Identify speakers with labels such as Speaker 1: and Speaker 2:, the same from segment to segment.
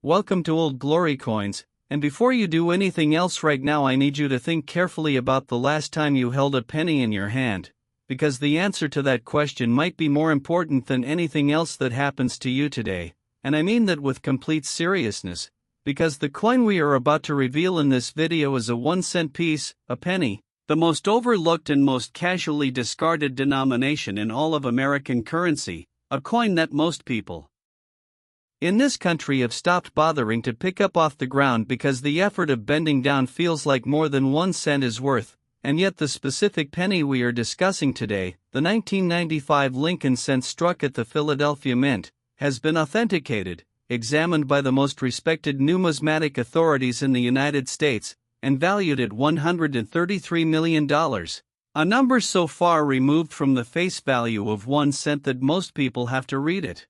Speaker 1: Welcome to Old Glory Coins, and before you do anything else right now, I need you to think carefully about the last time you held a penny in your hand, because the answer to that question might be more important than anything else that happens to you today, and I mean that with complete seriousness, because the coin we are about to reveal in this video is a 1-cent piece, a penny, the most overlooked and most casually discarded denomination in all of American currency, a coin that most people in this country have stopped bothering to pick up off the ground because the effort of bending down feels like more than 1 cent is worth, and yet the specific penny we are discussing today, the 1995 Lincoln cent struck at the Philadelphia Mint, has been authenticated, examined by the most respected numismatic authorities in the United States, and valued at $133 million, a number so far removed from the face value of 1 cent that most people have to read it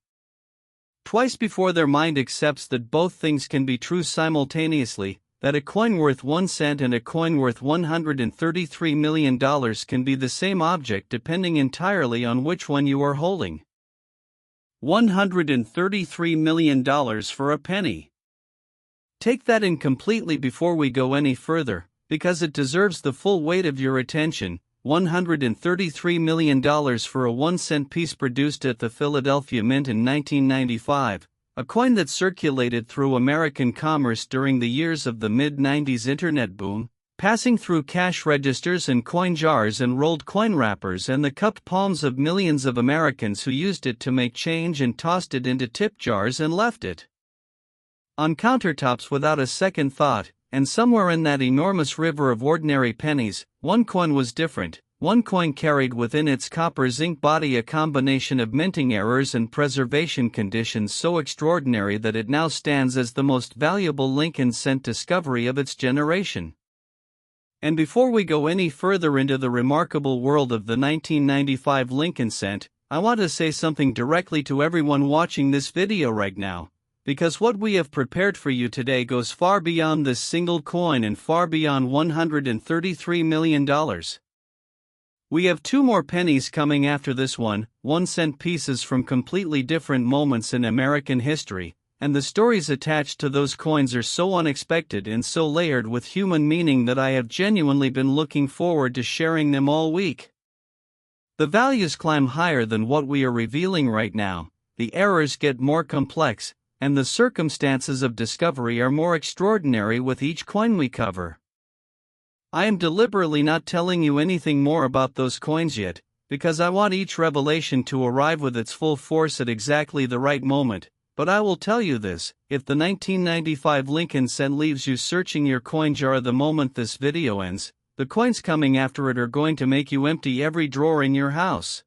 Speaker 1: twice before their mind accepts that both things can be true simultaneously, that a coin worth 1 cent and a coin worth $133 million can be the same object depending entirely on which one you are holding. $133 million for a penny. Take that in completely before we go any further, because it deserves the full weight of your attention. $133 million for a 1-cent piece produced at the Philadelphia Mint in 1995, a coin that circulated through American commerce during the years of the mid-90s internet boom, passing through cash registers and coin jars and rolled coin wrappers and the cupped palms of millions of Americans who used it to make change and tossed it into tip jars and left it on countertops without a second thought. And somewhere in that enormous river of ordinary pennies, one coin was different. One coin carried within its copper zinc body a combination of minting errors and preservation conditions so extraordinary that it now stands as the most valuable Lincoln cent discovery of its generation. And before we go any further into the remarkable world of the 1995 Lincoln cent, I want to say something directly to everyone watching this video right now. Because what we have prepared for you today goes far beyond this single coin and far beyond $133 million. We have 2 more pennies coming after this one, 1-cent pieces from completely different moments in American history, and the stories attached to those coins are so unexpected and so layered with human meaning that I have genuinely been looking forward to sharing them all week. The values climb higher than what we are revealing right now, the errors get more complex, and the circumstances of discovery are more extraordinary with each coin we cover. I am deliberately not telling you anything more about those coins yet, because I want each revelation to arrive with its full force at exactly the right moment, but I will tell you this: if the 1995 Lincoln cent leaves you searching your coin jar the moment this video ends, the coins coming after it are going to make you empty every drawer in your house.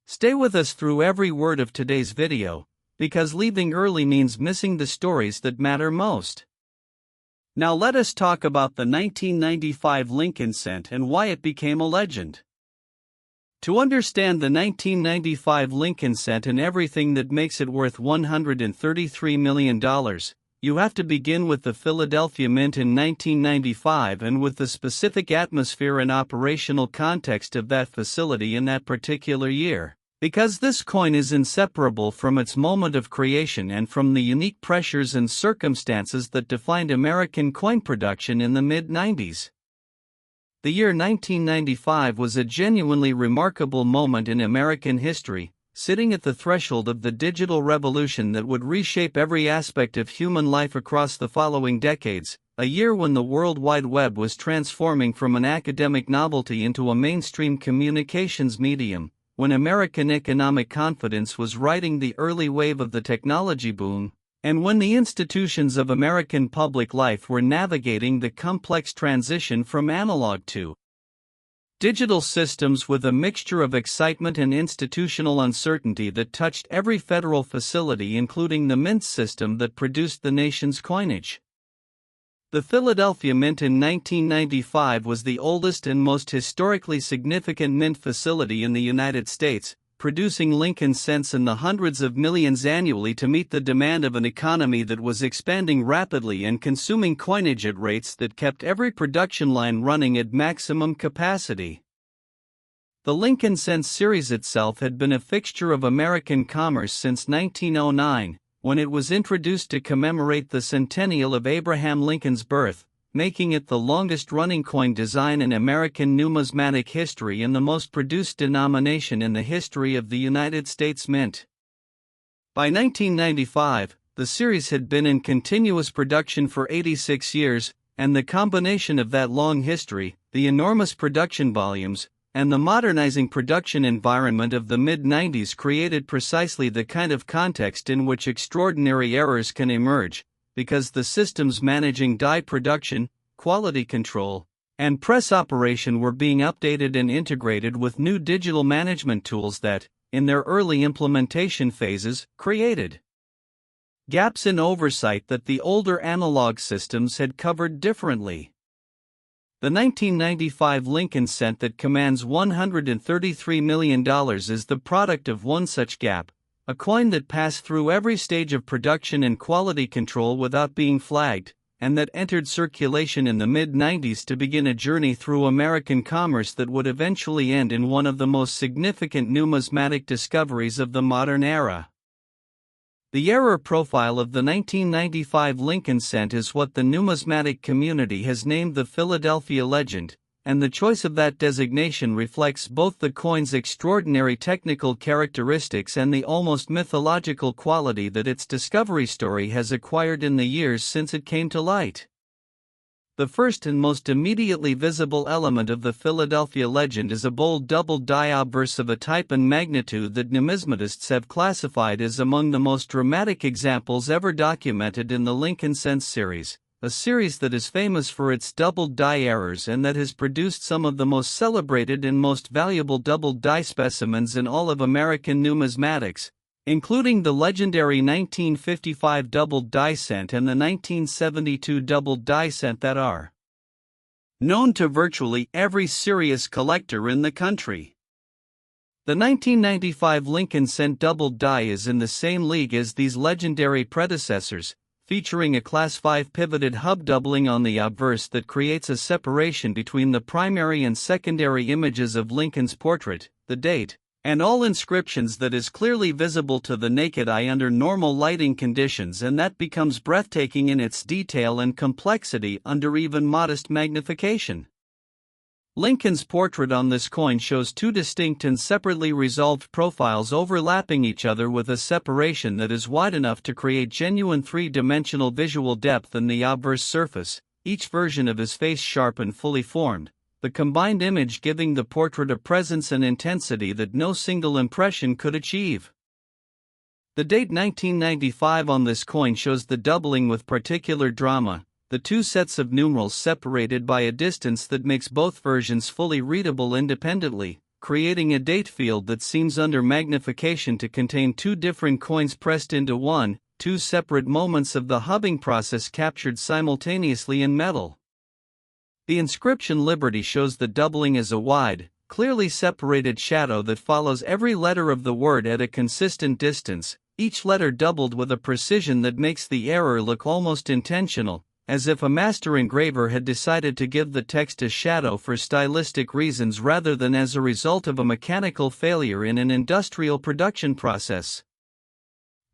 Speaker 1: Stay with us through every word of today's video, because leaving early means missing the stories that matter most. Now let us talk about the 1995 Lincoln cent and why it became a legend. To understand the 1995 Lincoln cent and everything that makes it worth $133 million, you have to begin with the Philadelphia Mint in 1995 and with the specific atmosphere and operational context of that facility in that particular year. Because this coin is inseparable from its moment of creation and from the unique pressures and circumstances that defined American coin production in the mid-90s. The year 1995 was a genuinely remarkable moment in American history, sitting at the threshold of the digital revolution that would reshape every aspect of human life across the following decades, a year when the World Wide Web was transforming from an academic novelty into a mainstream communications medium, when American economic confidence was riding the early wave of the technology boom, and when the institutions of American public life were navigating the complex transition from analog to digital systems with a mixture of excitement and institutional uncertainty that touched every federal facility, including the mint system that produced the nation's coinage. The Philadelphia Mint in 1995 was the oldest and most historically significant mint facility in the United States, producing Lincoln cents in the hundreds of millions annually to meet the demand of an economy that was expanding rapidly and consuming coinage at rates that kept every production line running at maximum capacity. The Lincoln cent series itself had been a fixture of American commerce since 1909, when it was introduced to commemorate the centennial of Abraham Lincoln's birth, making it the longest-running coin design in American numismatic history and the most produced denomination in the history of the United States Mint. By 1995, the series had been in continuous production for 86 years, and the combination of that long history, the enormous production volumes, and the modernizing production environment of the mid-90s created precisely the kind of context in which extraordinary errors can emerge, because the systems managing die production, quality control, and press operation were being updated and integrated with new digital management tools that, in their early implementation phases, created gaps in oversight that the older analog systems had covered differently. The 1995 Lincoln cent that commands $133 million is the product of one such gap, a coin that passed through every stage of production and quality control without being flagged, and that entered circulation in the mid-90s to begin a journey through American commerce that would eventually end in one of the most significant numismatic discoveries of the modern era. The error profile of the 1995 Lincoln cent is what the numismatic community has named the Philadelphia legend, and the choice of that designation reflects both the coin's extraordinary technical characteristics and the almost mythological quality that its discovery story has acquired in the years since it came to light. The first and most immediately visible element of the Philadelphia legend is a bold doubled die obverse of a type and magnitude that numismatists have classified as among the most dramatic examples ever documented in the Lincoln cent series, a series that is famous for its doubled die errors and that has produced some of the most celebrated and most valuable doubled die specimens in all of American numismatics, including the legendary 1955 doubled die cent and the 1972 doubled die cent that are known to virtually every serious collector in the country. The 1995 Lincoln cent doubled die is in the same league as these legendary predecessors, featuring a Class 5 pivoted hub doubling on the obverse that creates a separation between the primary and secondary images of Lincoln's portrait, the date, and all inscriptions that is clearly visible to the naked eye under normal lighting conditions, and that becomes breathtaking in its detail and complexity under even modest magnification. Lincoln's portrait on this coin shows two distinct and separately resolved profiles overlapping each other with a separation that is wide enough to create genuine three-dimensional visual depth in the obverse surface, each version of his face sharp and fully formed, the combined image giving the portrait a presence and intensity that no single impression could achieve. The date 1995 on this coin shows the doubling with particular drama, the two sets of numerals separated by a distance that makes both versions fully readable independently, creating a date field that seems under magnification to contain two different coins pressed into one, two separate moments of the hubbing process captured simultaneously in metal. The inscription Liberty shows the doubling as a wide, clearly separated shadow that follows every letter of the word at a consistent distance, each letter doubled with a precision that makes the error look almost intentional, as if a master engraver had decided to give the text a shadow for stylistic reasons rather than as a result of a mechanical failure in an industrial production process.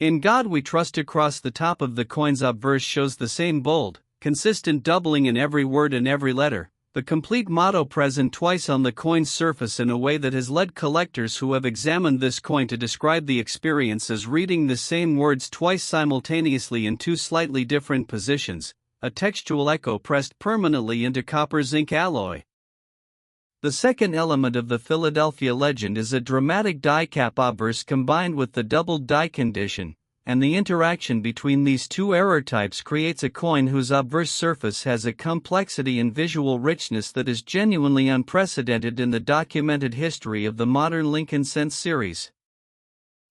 Speaker 1: In God We Trust across the top of the coin's obverse shows the same bold, consistent doubling in every word and every letter, the complete motto present twice on the coin's surface in a way that has led collectors who have examined this coin to describe the experience as reading the same words twice simultaneously in two slightly different positions, a textual echo pressed permanently into copper zinc alloy. The second element of the Philadelphia legend is a dramatic die cap obverse combined with the doubled die condition, and the interaction between these two error types creates a coin whose obverse surface has a complexity and visual richness that is genuinely unprecedented in the documented history of the modern Lincoln cent series.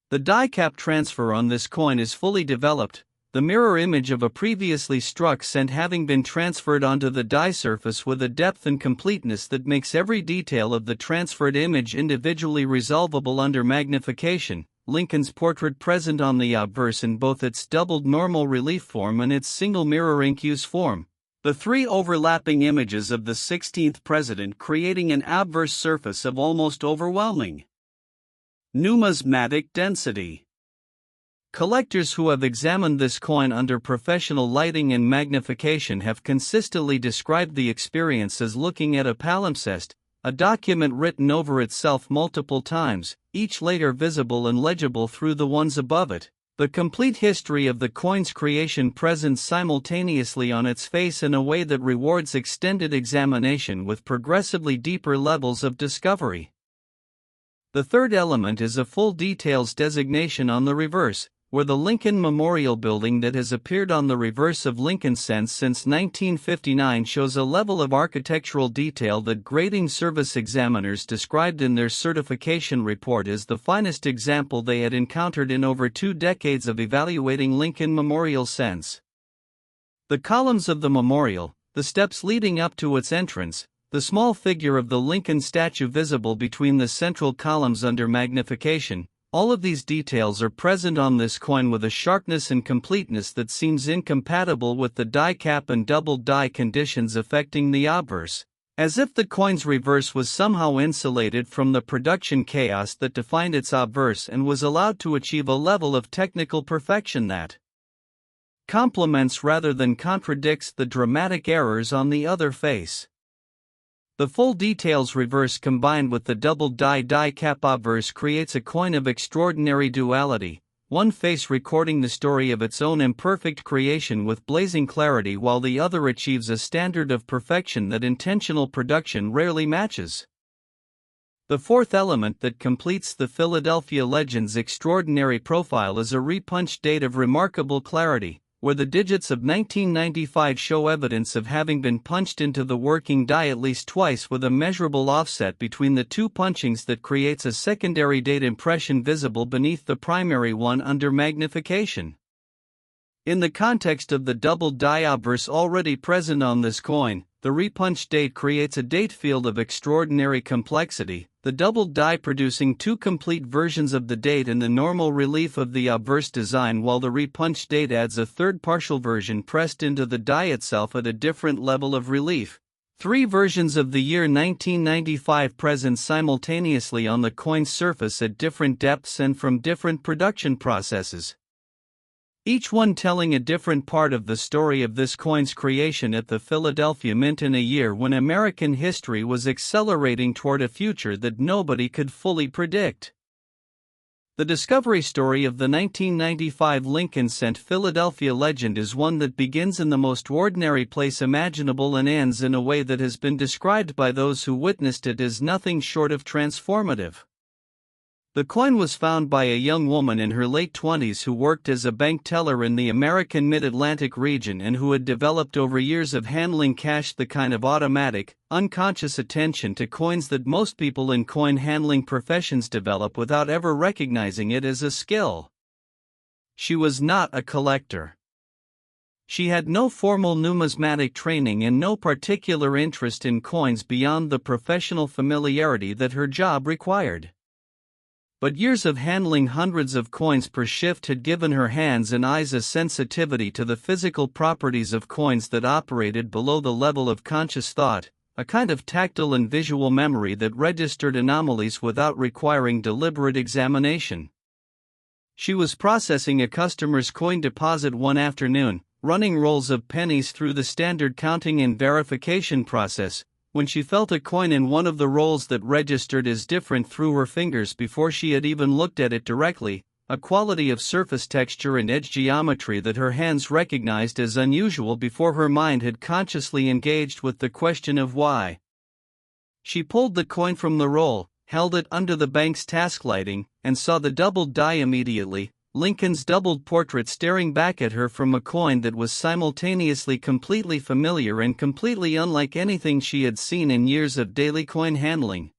Speaker 1: The die cap transfer on this coin is fully developed, the mirror image of a previously struck cent having been transferred onto the die surface with a depth and completeness that makes every detail of the transferred image individually resolvable under magnification. Lincoln's portrait present on the obverse in both its doubled normal relief form and its single mirror ink use form, the three overlapping images of the 16th president creating an obverse surface of almost overwhelming numismatic density. Collectors who have examined this coin under professional lighting and magnification have consistently described the experience as looking at a palimpsest, a document written over itself multiple times, each later visible and legible through the ones above it. The complete history of the coin's creation present simultaneously on its face in a way that rewards extended examination with progressively deeper levels of discovery. The third element is a full details designation on the reverse, where the Lincoln Memorial Building that has appeared on the reverse of Lincoln's cents since 1959 shows a level of architectural detail that grading service examiners described in their certification report as the finest example they had encountered in over 2 decades of evaluating Lincoln Memorial cents. The columns of the memorial, the steps leading up to its entrance, the small figure of the Lincoln statue visible between the central columns under magnification, all of these details are present on this coin with a sharpness and completeness that seems incompatible with the die cap and double die conditions affecting the obverse, as if the coin's reverse was somehow insulated from the production chaos that defined its obverse and was allowed to achieve a level of technical perfection that complements rather than contradicts the dramatic errors on the other face. The full details reverse combined with the double die cap obverse creates a coin of extraordinary duality, one face recording the story of its own imperfect creation with blazing clarity while the other achieves a standard of perfection that intentional production rarely matches. The fourth element that completes the Philadelphia legend's extraordinary profile is a repunched date of remarkable clarity, where the digits of 1995 show evidence of having been punched into the working die at least twice with a measurable offset between the two punchings that creates a secondary date impression visible beneath the primary one under magnification. In the context of the double die obverse already present on this coin, the repunched date creates a date field of extraordinary complexity, the double die producing 2 complete versions of the date in the normal relief of the obverse design, while the repunched date adds a third partial version pressed into the die itself at a different level of relief. 3 versions of the year 1995 present simultaneously on the coin's surface at different depths and from different production processes, each one telling a different part of the story of this coin's creation at the Philadelphia Mint in a year when American history was accelerating toward a future that nobody could fully predict. The discovery story of the 1995 Lincoln cent Philadelphia legend is one that begins in the most ordinary place imaginable and ends in a way that has been described by those who witnessed it as nothing short of transformative. The coin was found by a young woman in her late 20s who worked as a bank teller in the American Mid-Atlantic region and who had developed over years of handling cash the kind of automatic, unconscious attention to coins that most people in coin handling professions develop without ever recognizing it as a skill. She was not a collector. She had no formal numismatic training and no particular interest in coins beyond the professional familiarity that her job required. But years of handling hundreds of coins per shift had given her hands and eyes a sensitivity to the physical properties of coins that operated below the level of conscious thought, a kind of tactile and visual memory that registered anomalies without requiring deliberate examination. She was processing a customer's coin deposit one afternoon, running rolls of pennies through the standard counting and verification process, when she felt a coin in one of the rolls that registered as different through her fingers before she had even looked at it directly, a quality of surface texture and edge geometry that her hands recognized as unusual before her mind had consciously engaged with the question of why. She pulled the coin from the roll, held it under the bank's task lighting, and saw the doubled die immediately, Lincoln's doubled portrait staring back at her from a coin that was simultaneously completely familiar and completely unlike anything she had seen in years of daily coin handling.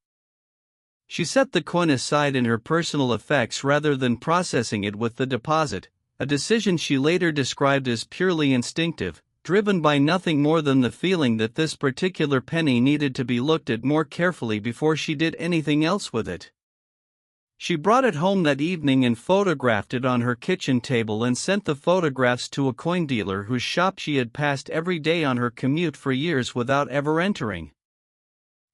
Speaker 1: She set the coin aside in her personal effects rather than processing it with the deposit, a decision she later described as purely instinctive, driven by nothing more than the feeling that this particular penny needed to be looked at more carefully before she did anything else with it. She brought it home that evening and photographed it on her kitchen table and sent the photographs to a coin dealer whose shop she had passed every day on her commute for years without ever entering.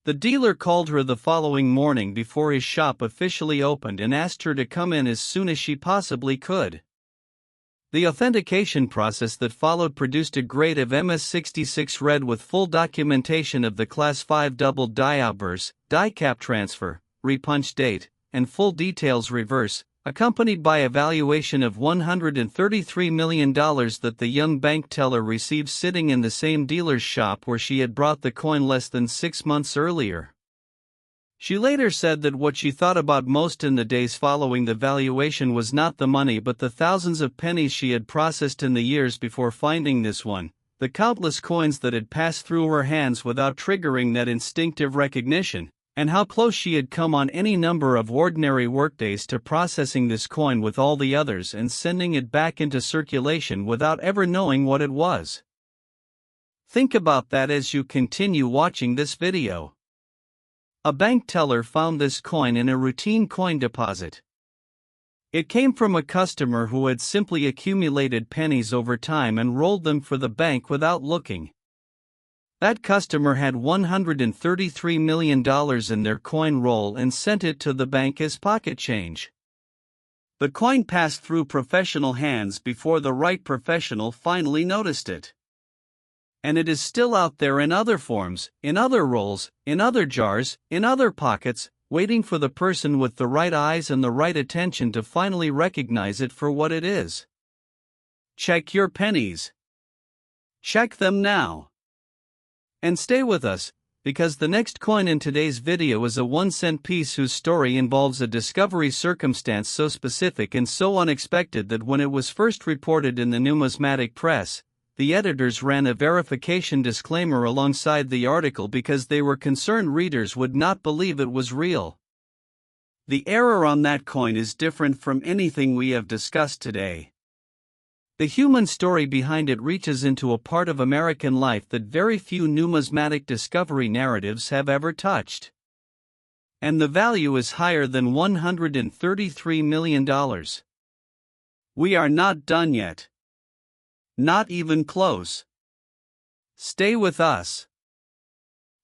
Speaker 1: The dealer called her the following morning before his shop officially opened and asked her to come in as soon as she possibly could. The authentication process that followed produced a grade of MS66 red with full documentation of the Class 5 double die obverse, die cap transfer, repunch date, and full details reverse, accompanied by a valuation of $133 million that the young bank teller received sitting in the same dealer's shop where she had brought the coin less than 6 months earlier. She later said that what she thought about most in the days following the valuation was not the money but the thousands of pennies she had processed in the years before finding this one, the countless coins that had passed through her hands without triggering that instinctive recognition, and how close she had come on any number of ordinary workdays to processing this coin with all the others and sending it back into circulation without ever knowing what it was. Think about that as you continue watching this video. A bank teller found this coin in a routine coin deposit. It came from a customer who had simply accumulated pennies over time and rolled them for the bank without looking. That customer had $133 million in their coin roll and sent it to the bank as pocket change. The coin passed through professional hands before the right professional finally noticed it. And it is still out there in other forms, in other rolls, in other jars, in other pockets, waiting for the person with the right eyes and the right attention to finally recognize it for what it is. Check your pennies. Check them now. And stay with us, because the next coin in today's video is a 1-cent piece whose story involves a discovery circumstance so specific and so unexpected that when it was first reported in the numismatic press, the editors ran a verification disclaimer alongside the article because they were concerned readers would not believe it was real. The error on that coin is different from anything we have discussed today. The human story behind it reaches into a part of American life that very few numismatic discovery narratives have ever touched. And the value is higher than $133 million. We are not done yet. Not even close. Stay with us.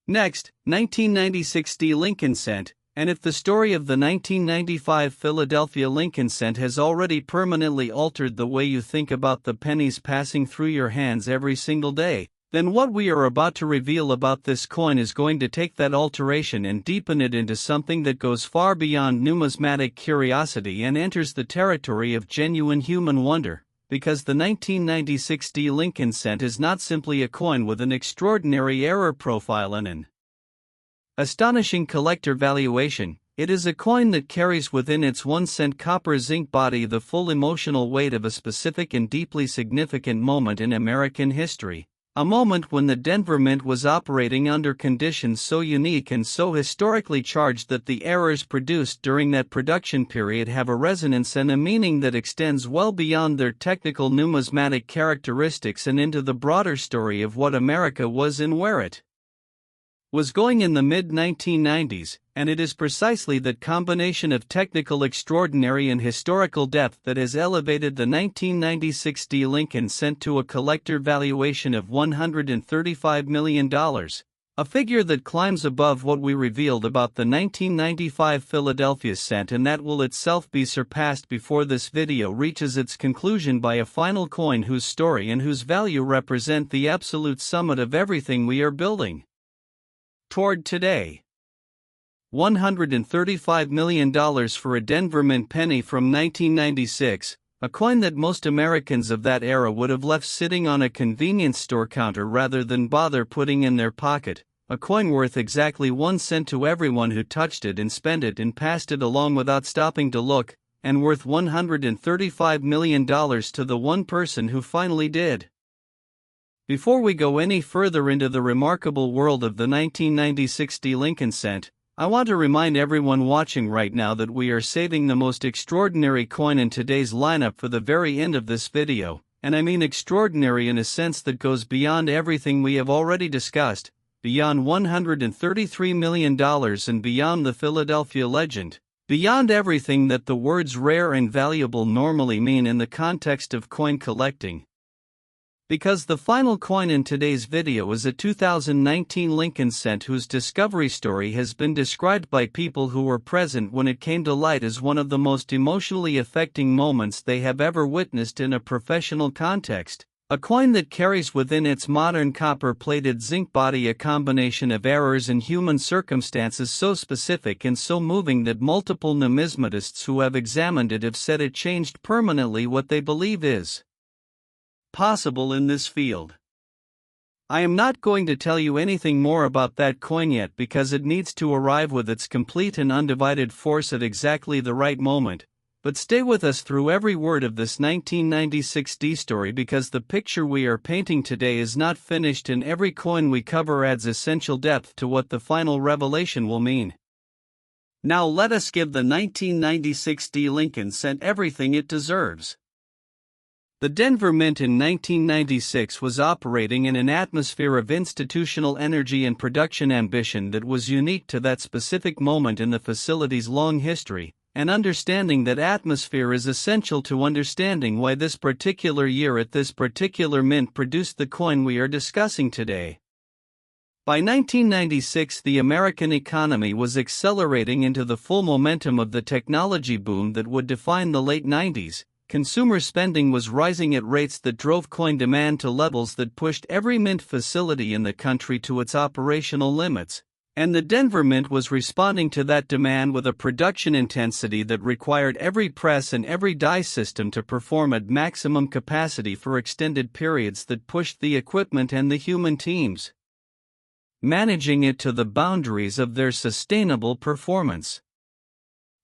Speaker 1: Next, 1996 D. Lincoln cent, and if the story of the 1995 Philadelphia Lincoln cent has already permanently altered the way you think about the pennies passing through your hands every single day, then what we are about to reveal about this coin is going to take that alteration and deepen it into something that goes far beyond numismatic curiosity and enters the territory of genuine human wonder. Because the 1996 D. Lincoln cent is not simply a coin with an extraordinary error profile and an astonishing collector valuation, it is a coin that carries within its 1-cent copper zinc body the full emotional weight of a specific and deeply significant moment in American history, a moment when the Denver Mint was operating under conditions so unique and so historically charged that the errors produced during that production period have a resonance and a meaning that extends well beyond their technical numismatic characteristics and into the broader story of what America was and where it was going in the mid-1990s, and it is precisely that combination of technical extraordinary and historical depth that has elevated the 1996 D. Lincoln cent to a collector valuation of $135 million, a figure that climbs above what we revealed about the 1995 Philadelphia cent, and that will itself be surpassed before this video reaches its conclusion by a final coin whose story and whose value represent the absolute summit of everything we are building toward today. $135 million for a Denver Mint penny from 1996, a coin that most Americans of that era would have left sitting on a convenience store counter rather than bother putting in their pocket, a coin worth exactly 1 cent to everyone who touched it and spent it and passed it along without stopping to look, and worth $135 million to the one person who finally did. Before we go any further into the remarkable world of the 1996 D. Lincoln cent, I want to remind everyone watching right now that we are saving the most extraordinary coin in today's lineup for the very end of this video, and I mean extraordinary in a sense that goes beyond everything we have already discussed, beyond $133 million and beyond the Philadelphia legend, beyond everything that the words rare and valuable normally mean in the context of coin collecting. Because the final coin in today's video is a 2019 Lincoln cent whose discovery story has been described by people who were present when it came to light as one of the most emotionally affecting moments they have ever witnessed in a professional context. A coin that carries within its modern copper-plated zinc body a combination of errors and human circumstances so specific and so moving that multiple numismatists who have examined it have said it changed permanently what they believe is possible in this field. I am not going to tell you anything more about that coin yet because it needs to arrive with its complete and undivided force at exactly the right moment, but stay with us through every word of this 1996 D story because the picture we are painting today is not finished and every coin we cover adds essential depth to what the final revelation will mean. Now let us give the 1996 D Lincoln cent everything it deserves. The Denver Mint in 1996 was operating in an atmosphere of institutional energy and production ambition that was unique to that specific moment in the facility's long history, and understanding that atmosphere is essential to understanding why this particular year at this particular mint produced the coin we are discussing today. By 1996, the American economy was accelerating into the full momentum of the technology boom that would define the late 90s. Consumer spending was rising at rates that drove coin demand to levels that pushed every mint facility in the country to its operational limits, and the Denver Mint was responding to that demand with a production intensity that required every press and every die system to perform at maximum capacity for extended periods that pushed the equipment and the human teams managing it to the boundaries of their sustainable performance.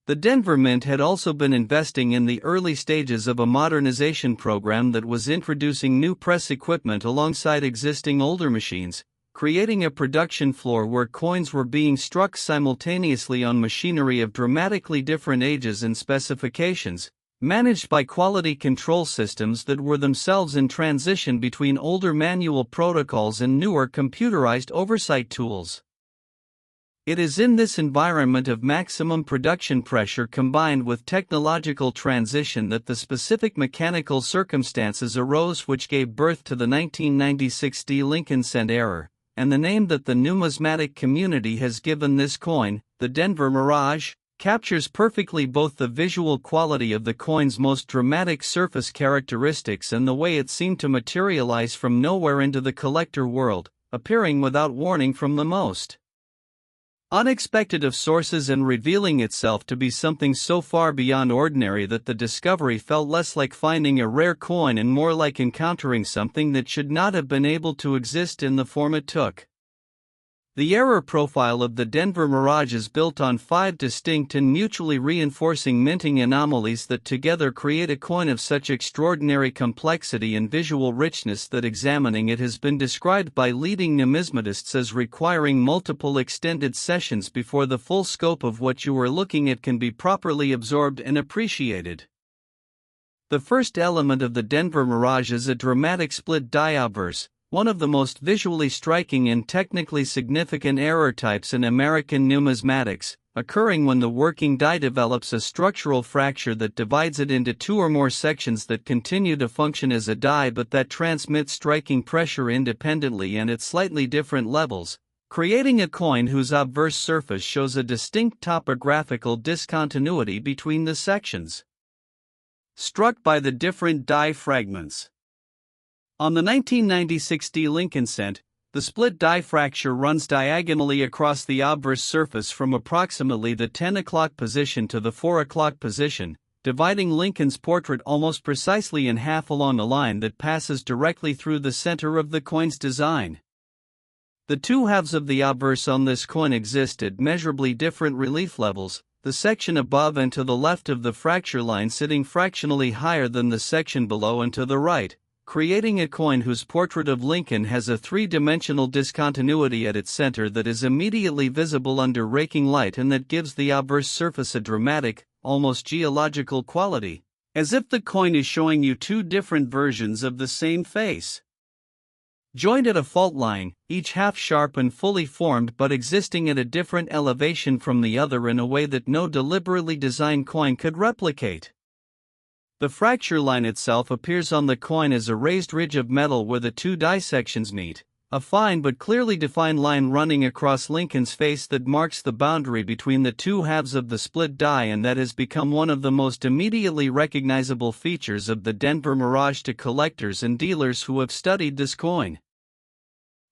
Speaker 1: The Denver Mint had also been investing in the early stages of a modernization program that was introducing new press equipment alongside existing older machines, creating a production floor where coins were being struck simultaneously on machinery of dramatically different ages and specifications, managed by quality control systems that were themselves in transition between older manual protocols and newer computerized oversight tools. It is in this environment of maximum production pressure combined with technological transition that the specific mechanical circumstances arose which gave birth to the 1996 D Lincoln cent error, and the name that the numismatic community has given this coin, the Denver Mirage, captures perfectly both the visual quality of the coin's most dramatic surface characteristics and the way it seemed to materialize from nowhere into the collector world, appearing without warning from the most unexpected of sources and revealing itself to be something so far beyond ordinary that the discovery felt less like finding a rare coin and more like encountering something that should not have been able to exist in the form it took. The error profile of the Denver Mirage is built on 5 distinct and mutually reinforcing minting anomalies that together create a coin of such extraordinary complexity and visual richness that examining it has been described by leading numismatists as requiring multiple extended sessions before the full scope of what you are looking at can be properly absorbed and appreciated. The first element of the Denver Mirage is a dramatic split die obverse, one of the most visually striking and technically significant error types in American numismatics, occurring when the working die develops a structural fracture that divides it into 2 or more sections that continue to function as a die but that transmit striking pressure independently and at slightly different levels, creating a coin whose obverse surface shows a distinct topographical discontinuity between the sections struck by the different die fragments. On the 1996 D Lincoln cent, the split die fracture runs diagonally across the obverse surface from approximately the 10 o'clock position to the 4 o'clock position, dividing Lincoln's portrait almost precisely in half along a line that passes directly through the center of the coin's design. The 2 halves of the obverse on this coin exist at measurably different relief levels, the section above and to the left of the fracture line sitting fractionally higher than the section below and to the right, creating a coin whose portrait of Lincoln has a 3-dimensional discontinuity at its center that is immediately visible under raking light and that gives the obverse surface a dramatic, almost geological quality, as if the coin is showing you 2 different versions of the same face. Joined at a fault line, each half sharp and fully formed but existing at a different elevation from the other in a way that no deliberately designed coin could replicate. The fracture line itself appears on the coin as a raised ridge of metal where the two dissections meet, a fine but clearly defined line running across Lincoln's face that marks the boundary between the two halves of the split die, and that has become one of the most immediately recognizable features of the Denver Mirage to collectors and dealers who have studied this coin.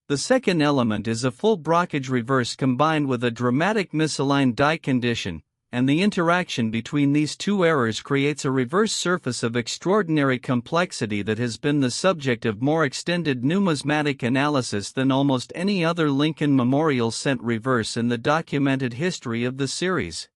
Speaker 1: The second element is a full brockage reverse combined with a dramatic misaligned die condition, and the interaction between these two errors creates a reverse surface of extraordinary complexity that has been the subject of more extended numismatic analysis than almost any other Lincoln Memorial cent reverse in the documented history of the series.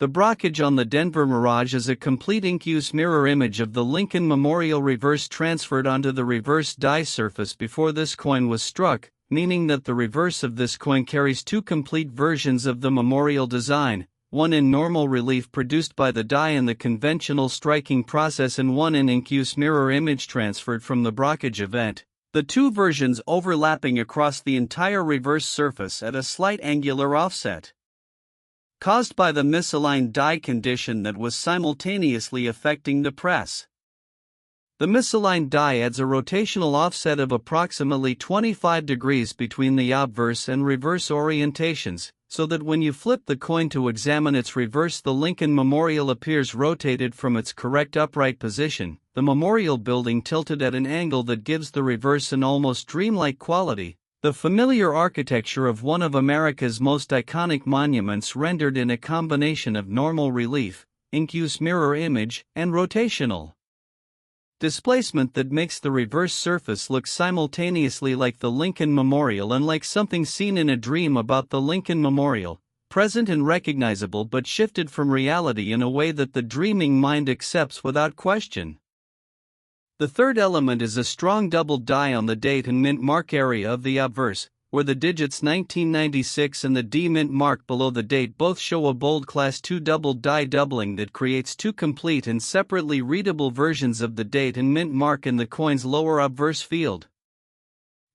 Speaker 1: The brockage on the Denver Mirage is a complete ink-use mirror image of the Lincoln Memorial reverse transferred onto the reverse die surface before this coin was struck, meaning that the reverse of this coin carries two complete versions of the memorial design, one in normal relief produced by the die in the conventional striking process and one in ink-use mirror image transferred from the brockage event, the two versions overlapping across the entire reverse surface at a slight angular offset, caused by the misaligned die condition that was simultaneously affecting the press. The misaligned die adds a rotational offset of approximately 25 degrees between the obverse and reverse orientations, so that when you flip the coin to examine its reverse, the Lincoln Memorial appears rotated from its correct upright position, the memorial building tilted at an angle that gives the reverse an almost dreamlike quality, the familiar architecture of one of America's most iconic monuments rendered in a combination of normal relief, ink-use mirror image, and rotational displacement that makes the reverse surface look simultaneously like the Lincoln Memorial and like something seen in a dream about the Lincoln Memorial, present and recognizable but shifted from reality in a way that the dreaming mind accepts without question. The third element is a strong double die on the date and mint mark area of the obverse, where the digits 1996 and the D mint mark below the date both show a bold Class II double die doubling that creates two complete and separately readable versions of the date and mint mark in the coin's lower obverse field.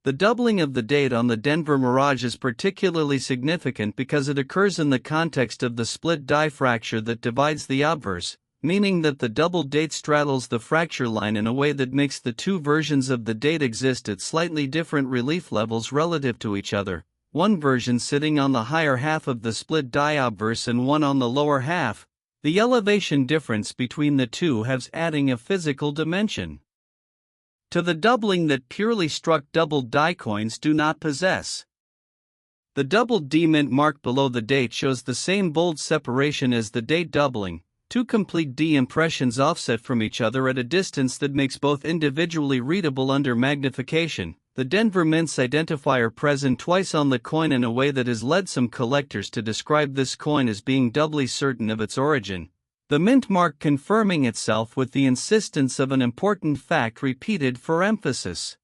Speaker 1: The doubling of the date on the Denver Mirage is particularly significant because it occurs in the context of the split die fracture that divides the obverse, meaning that the double date straddles the fracture line in a way that makes the two versions of the date exist at slightly different relief levels relative to each other, one version sitting on the higher half of the split die obverse and one on the lower half, the elevation difference between the two halves adding a physical dimension to the doubling that purely struck double die coins do not possess. The double D mint mark below the date shows the same bold separation as the date doubling, two complete D impressions offset from each other at a distance that makes both individually readable under magnification. The Denver Mint's identifier present twice on the coin in a way that has led some collectors to describe this coin as being doubly certain of its origin, the mint mark confirming itself with the insistence of an important fact repeated for emphasis.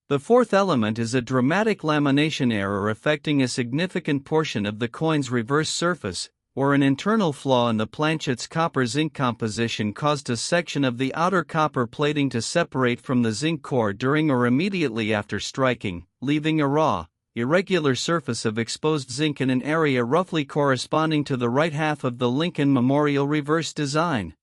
Speaker 1: The fourth element is a dramatic lamination error affecting a significant portion of the coin's reverse surface, or an internal flaw in the planchette's copper zinc composition caused a section of the outer copper plating to separate from the zinc core during or immediately after striking, leaving a raw, irregular surface of exposed zinc in an area roughly corresponding to the right half of the Lincoln Memorial reverse design.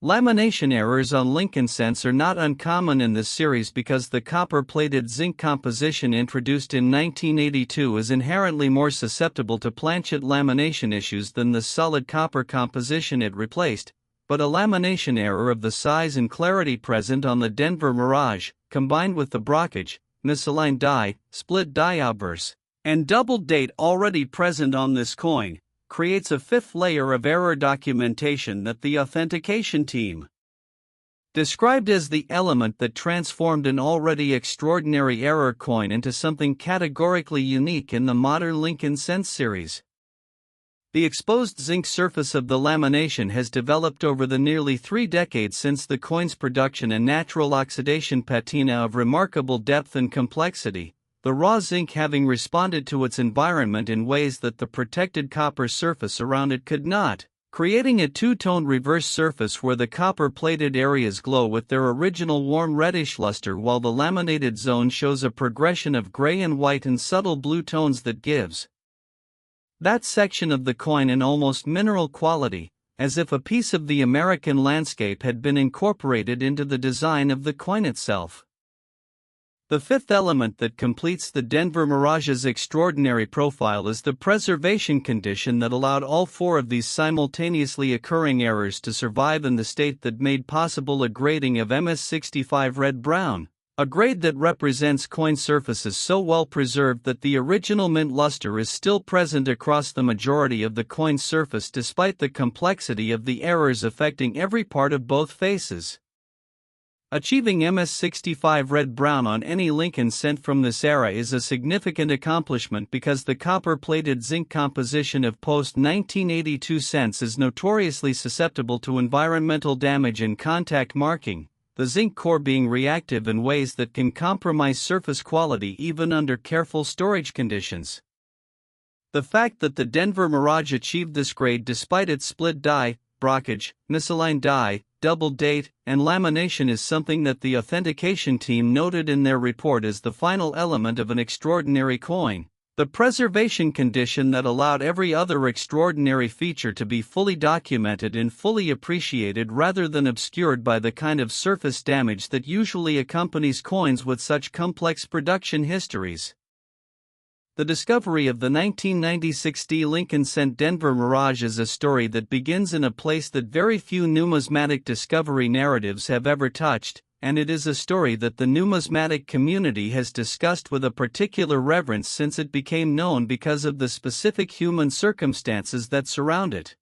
Speaker 1: Lamination errors on Lincoln cents are not uncommon in this series because the copper-plated zinc composition introduced in 1982 is inherently more susceptible to planchette lamination issues than the solid copper composition it replaced, but a lamination error of the size and clarity present on the Denver Mirage, combined with the brockage, misaligned die, split die obverse, and double date already present on this coin, creates a fifth layer of error documentation that the authentication team described as the element that transformed an already extraordinary error coin into something categorically unique in the modern Lincoln cent series. The exposed zinc surface of the lamination has developed over the nearly 3 decades since the coin's production a natural oxidation patina of remarkable depth and complexity, the raw zinc having responded to its environment in ways that the protected copper surface around it could not, creating a two-tone reverse surface where the copper-plated areas glow with their original warm reddish luster while the laminated zone shows a progression of gray and white and subtle blue tones that gives that section of the coin an almost mineral quality, as if a piece of the American landscape had been incorporated into the design of the coin itself. The fifth element that completes the Denver Mirage's extraordinary profile is the preservation condition that allowed all four of these simultaneously occurring errors to survive in the state that made possible a grading of MS65 red-brown, a grade that represents coin surfaces so well preserved that the original mint luster is still present across the majority of the coin's surface despite the complexity of the errors affecting every part of both faces. Achieving MS65 red-brown on any Lincoln cent from this era is a significant accomplishment because the copper-plated zinc composition of post-1982 cents is notoriously susceptible to environmental damage and contact marking, the zinc core being reactive in ways that can compromise surface quality even under careful storage conditions. The fact that the Denver Mirage achieved this grade despite its split die, brockage, misaligned die, double date, and lamination is something that the authentication team noted in their report as the final element of an extraordinary coin, the preservation condition that allowed every other extraordinary feature to be fully documented and fully appreciated rather than obscured by the kind of surface damage that usually accompanies coins with such complex production histories. The discovery of the 1996 D Lincoln cent Denver Mirage is a story that begins in a place that very few numismatic discovery narratives have ever touched, and it is a story that the numismatic community has discussed with a particular reverence since it became known because of the specific human circumstances that surround it.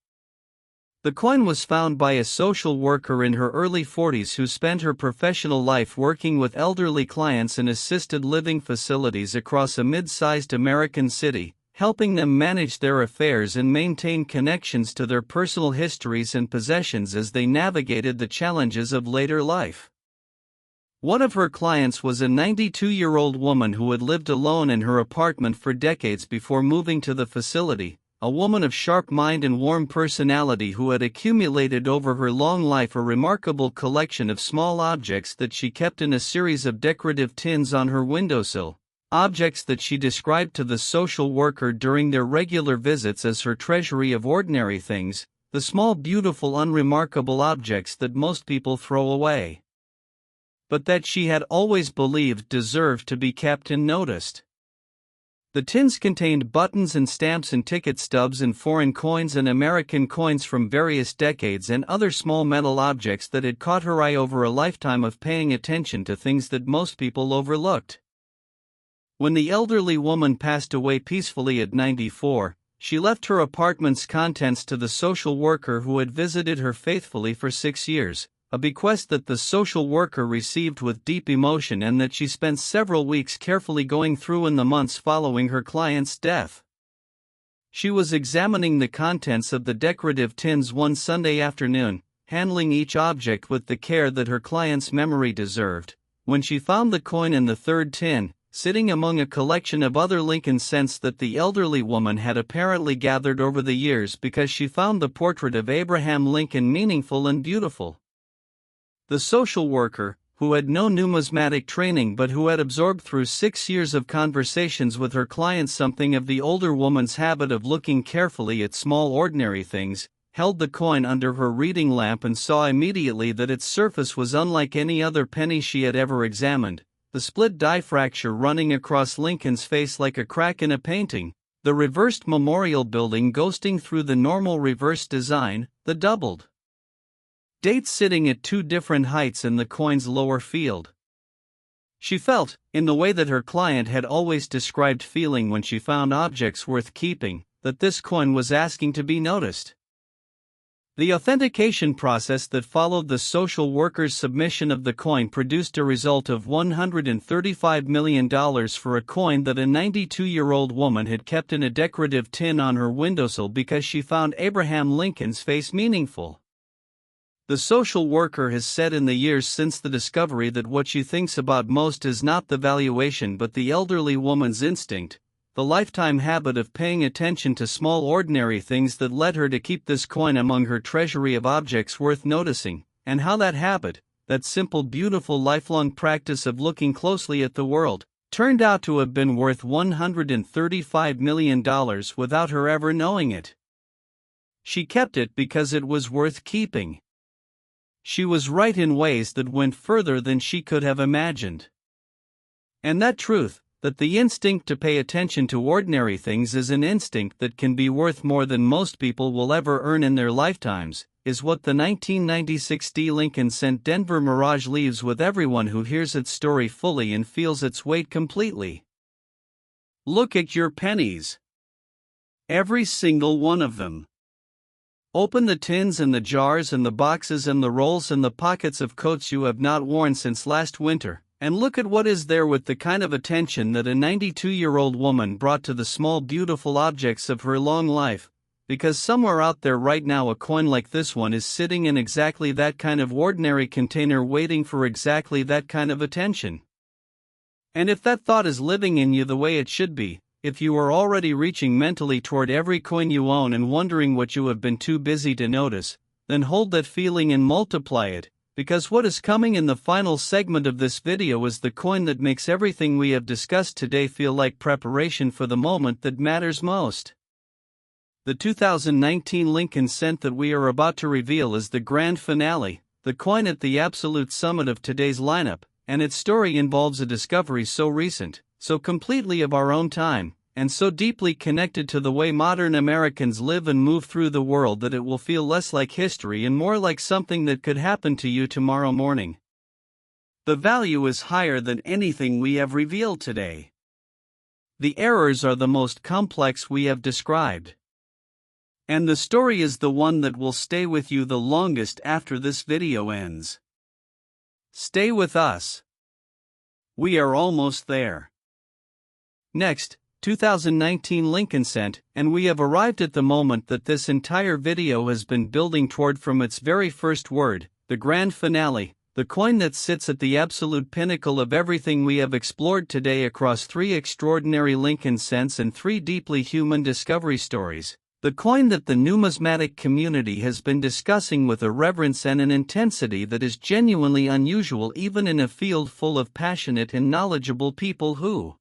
Speaker 1: The coin was found by a social worker in her early 40s who spent her professional life working with elderly clients in assisted living facilities across a mid-sized American city, helping them manage their affairs and maintain connections to their personal histories and possessions as they navigated the challenges of later life. One of her clients was a 92-year-old woman who had lived alone in her apartment for decades before moving to the facility, a woman of sharp mind and warm personality who had accumulated over her long life a remarkable collection of small objects that she kept in a series of decorative tins on her windowsill, objects that she described to the social worker during their regular visits as her treasury of ordinary things, the small beautiful unremarkable objects that most people throw away, but that she had always believed deserved to be kept and noticed. The tins contained buttons and stamps and ticket stubs and foreign coins and American coins from various decades and other small metal objects that had caught her eye over a lifetime of paying attention to things that most people overlooked. When the elderly woman passed away peacefully at 94, she left her apartment's contents to the social worker who had visited her faithfully for 6 years, a bequest that the social worker received with deep emotion and that she spent several weeks carefully going through in the months following her client's death. She was examining the contents of the decorative tins one Sunday afternoon, handling each object with the care that her client's memory deserved, when she found the coin in the third tin, sitting among a collection of other Lincoln cents that the elderly woman had apparently gathered over the years because she found the portrait of Abraham Lincoln meaningful and beautiful. The social worker, who had no numismatic training but who had absorbed through 6 years of conversations with her client something of the older woman's habit of looking carefully at small ordinary things, held the coin under her reading lamp and saw immediately that its surface was unlike any other penny she had ever examined, the split die fracture running across Lincoln's face like a crack in a painting, the reversed memorial building ghosting through the normal reverse design, the doubled dates sitting at two different heights in the coin's lower field. She felt, in the way that her client had always described feeling when she found objects worth keeping, that this coin was asking to be noticed. The authentication process that followed the social worker's submission of the coin produced a result of $135 million for a coin that a 92-year-old woman had kept in a decorative tin on her windowsill because she found Abraham Lincoln's face meaningful. The social worker has said in the years since the discovery that what she thinks about most is not the valuation but the elderly woman's instinct, the lifetime habit of paying attention to small ordinary things that led her to keep this coin among her treasury of objects worth noticing, and how that habit, that simple beautiful lifelong practice of looking closely at the world, turned out to have been worth $135 million without her ever knowing it. She kept it because it was worth keeping. She was right in ways that went further than she could have imagined. And that truth, that the instinct to pay attention to ordinary things is an instinct that can be worth more than most people will ever earn in their lifetimes, is what the 1996 D. Lincoln Cent Denver Mirage leaves with everyone who hears its story fully and feels its weight completely. Look at your pennies. Every single one of them. Open the tins and the jars and the boxes and the rolls and the pockets of coats you have not worn since last winter, and look at what is there with the kind of attention that a 92-year-old woman brought to the small beautiful objects of her long life, because somewhere out there right now a coin like this one is sitting in exactly that kind of ordinary container waiting for exactly that kind of attention. And if that thought is living in you the way it should be, if you are already reaching mentally toward every coin you own and wondering what you have been too busy to notice, then hold that feeling and multiply it, because what is coming in the final segment of this video is the coin that makes everything we have discussed today feel like preparation for the moment that matters most. The 2019 Lincoln Cent that we are about to reveal is the grand finale, the coin at the absolute summit of today's lineup, and its story involves a discovery so recent, so completely of our own time, and so deeply connected to the way modern Americans live and move through the world that it will feel less like history and more like something that could happen to you tomorrow morning. The value is higher than anything we have revealed today. The errors are the most complex we have described. And the story is the one that will stay with you the longest after this video ends. Stay with us. We are almost there. Next, 2019 Lincoln Cent, and we have arrived at the moment that this entire video has been building toward from its very first word, the grand finale, the coin that sits at the absolute pinnacle of everything we have explored today across 3 extraordinary Lincoln Cents and 3 deeply human discovery stories. The coin that the numismatic community has been discussing with a reverence and an intensity that is genuinely unusual even in a field full of passionate and knowledgeable people who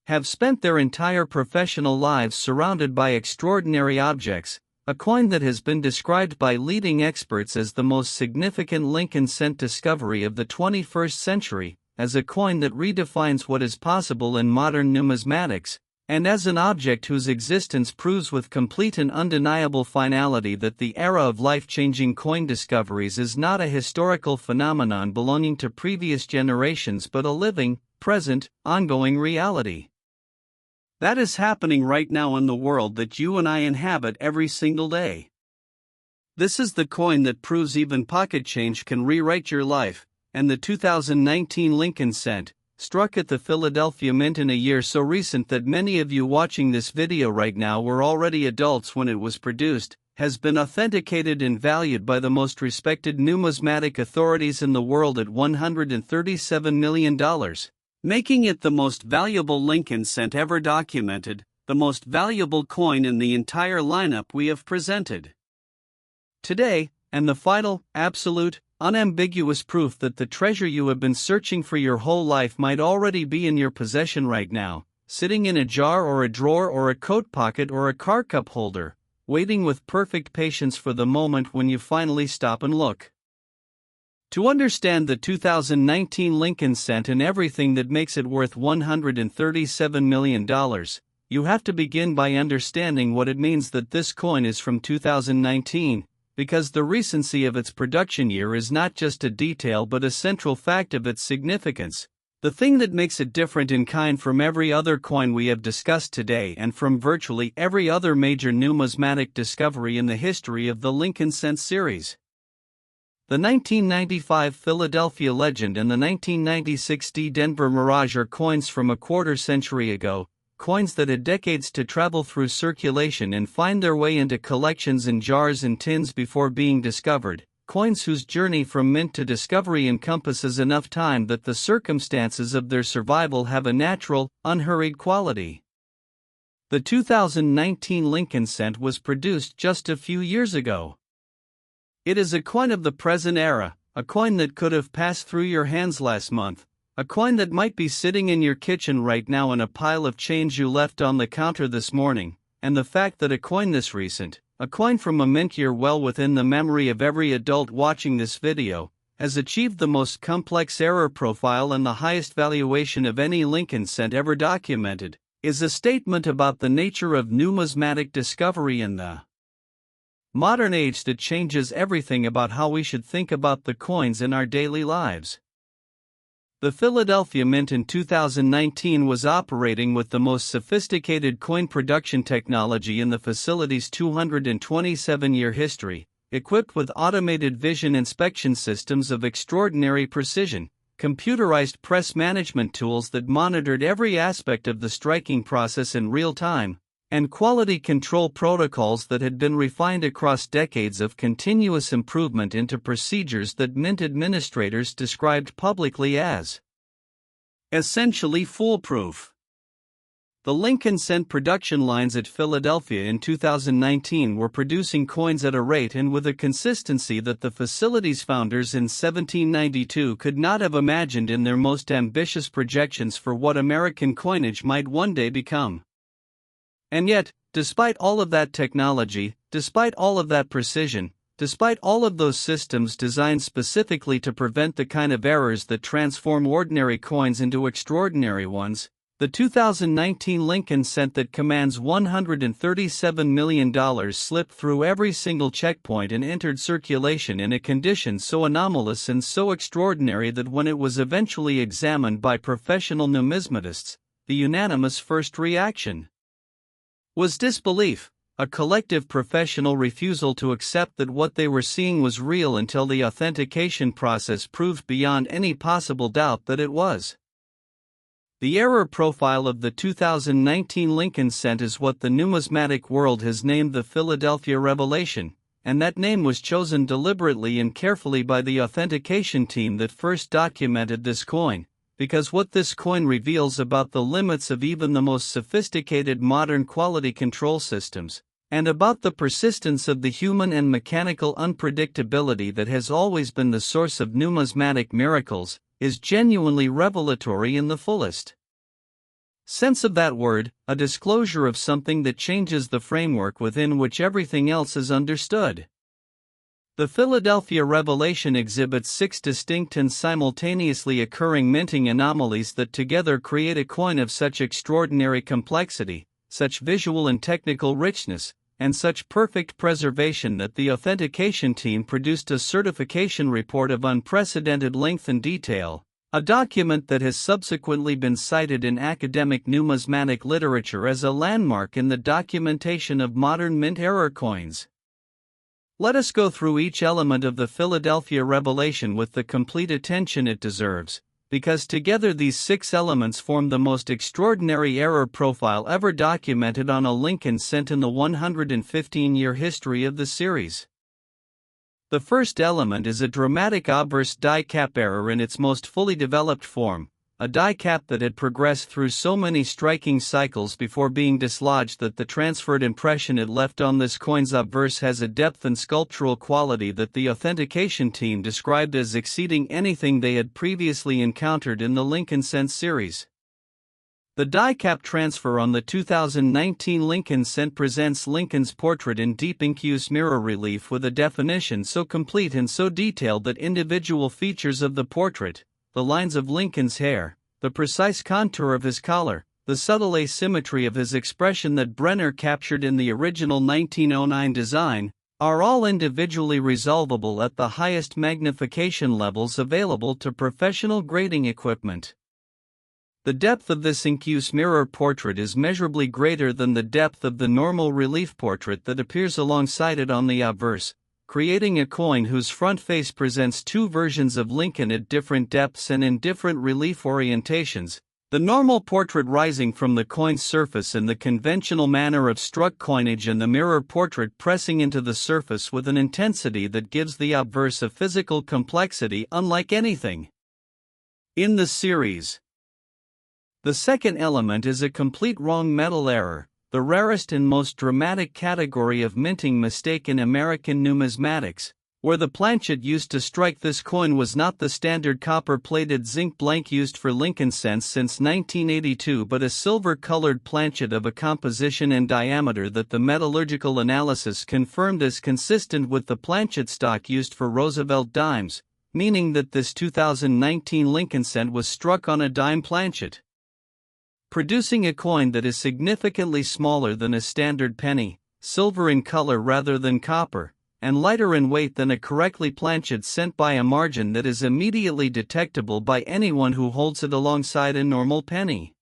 Speaker 1: have spent their entire professional lives surrounded by extraordinary objects, a coin that has been described by leading experts as the most significant Lincoln Cent discovery of the 21st century, as a coin that redefines what is possible in modern numismatics, and as an object whose existence proves with complete and undeniable finality that the era of life-changing coin discoveries is not a historical phenomenon belonging to previous generations but a living, present, ongoing reality. That is happening right now in the world that you and I inhabit every single day. This is the coin that proves even pocket change can rewrite your life, and the 2019 Lincoln Cent, struck at the Philadelphia Mint in a year so recent that many of you watching this video right now were already adults when it was produced, has been authenticated and valued by the most respected numismatic authorities in the world at $137 million. Making it the most valuable Lincoln Cent ever documented, the most valuable coin in the entire lineup we have presented today, and the final, absolute, unambiguous proof that the treasure you have been searching for your whole life might already be in your possession right now, sitting in a jar or a drawer or a coat pocket or a car cup holder, waiting with perfect patience for the moment when you finally stop and look. To understand the 2019 Lincoln Cent and everything that makes it worth $137 million, you have to begin by understanding what it means that this coin is from 2019, because the recency of its production year is not just a detail but a central fact of its significance, the thing that makes it different in kind from every other coin we have discussed today and from virtually every other major numismatic discovery in the history of the Lincoln Cent series. The 1995 Philadelphia Legend and the 1996 D. Denver Mirage are coins from a quarter-century ago, coins that had decades to travel through circulation and find their way into collections in jars and tins before being discovered, coins whose journey from mint to discovery encompasses enough time that the circumstances of their survival have a natural, unhurried quality. The 2019 Lincoln Cent was produced just a few years ago. It is a coin of the present era, a coin that could have passed through your hands last month, a coin that might be sitting in your kitchen right now in a pile of change you left on the counter this morning, and the fact that a coin this recent, a coin from a mint year well within the memory of every adult watching this video, has achieved the most complex error profile and the highest valuation of any Lincoln cent ever documented, is a statement about the nature of numismatic discovery in the modern age that changes everything about how we should think about the coins in our daily lives. The Philadelphia Mint in 2019 was operating with the most sophisticated coin production technology in the facility's 227-year history, equipped with automated vision inspection systems of extraordinary precision, computerized press management tools that monitored every aspect of the striking process in real time, and quality control protocols that had been refined across decades of continuous improvement into procedures that mint administrators described publicly as essentially foolproof. The Lincoln cent production lines at Philadelphia in 2019 were producing coins at a rate and with a consistency that the facility's founders in 1792 could not have imagined in their most ambitious projections for what American coinage might one day become. And yet, despite all of that technology, despite all of that precision, despite all of those systems designed specifically to prevent the kind of errors that transform ordinary coins into extraordinary ones, the 2019 Lincoln cent that commands $137 million slipped through every single checkpoint and entered circulation in a condition so anomalous and so extraordinary that when it was eventually examined by professional numismatists, the unanimous first reaction was disbelief, a collective professional refusal to accept that what they were seeing was real until the authentication process proved beyond any possible doubt that it was. The error profile of the 2019 Lincoln cent is what the numismatic world has named the Philadelphia Revelation, and that name was chosen deliberately and carefully by the authentication team that first documented this coin, because what this coin reveals about the limits of even the most sophisticated modern quality control systems, and about the persistence of the human and mechanical unpredictability that has always been the source of numismatic miracles, is genuinely revelatory in the fullest sense of that word, a disclosure of something that changes the framework within which everything else is understood. The Philadelphia Revelation exhibits 6 distinct and simultaneously occurring minting anomalies that together create a coin of such extraordinary complexity, such visual and technical richness, and such perfect preservation that the authentication team produced a certification report of unprecedented length and detail, a document that has subsequently been cited in academic numismatic literature as a landmark in the documentation of modern mint error coins. Let us go through each element of the Philadelphia Revelation with the complete attention it deserves, because together these 6 elements form the most extraordinary error profile ever documented on a Lincoln cent in the 115-year history of the series. The first element is a dramatic obverse die cap error in its most fully developed form, a die cap that had progressed through so many striking cycles before being dislodged that the transferred impression it left on this coin's obverse has a depth and sculptural quality that the authentication team described as exceeding anything they had previously encountered in the Lincoln cent series. The die cap transfer on the 2019 Lincoln cent presents Lincoln's portrait in deep incuse mirror relief with a definition so complete and so detailed that individual features of the portrait, the lines of Lincoln's hair, the precise contour of his collar, the subtle asymmetry of his expression that Brenner captured in the original 1909 design, are all individually resolvable at the highest magnification levels available to professional grading equipment. The depth of this incuse mirror portrait is measurably greater than the depth of the normal relief portrait that appears alongside it on the obverse, creating a coin whose front face presents 2 versions of Lincoln at different depths and in different relief orientations, the normal portrait rising from the coin's surface in the conventional manner of struck coinage and the mirror portrait pressing into the surface with an intensity that gives the obverse a physical complexity unlike anything in the series. The second element is a complete wrong metal error, the rarest and most dramatic category of minting mistake in American numismatics, Where the planchet used to strike this coin was not the standard copper-plated zinc blank used for Lincoln cents since 1982 but a silver-colored planchet of a composition and diameter that the metallurgical analysis confirmed is consistent with the planchet stock used for Roosevelt dimes, meaning that this 2019 Lincoln cent was struck on a dime planchet, producing a coin that is significantly smaller than a standard penny, silver in color rather than copper, and lighter in weight than a correctly planchet cent by a margin that is immediately detectable by anyone who holds it alongside a normal penny.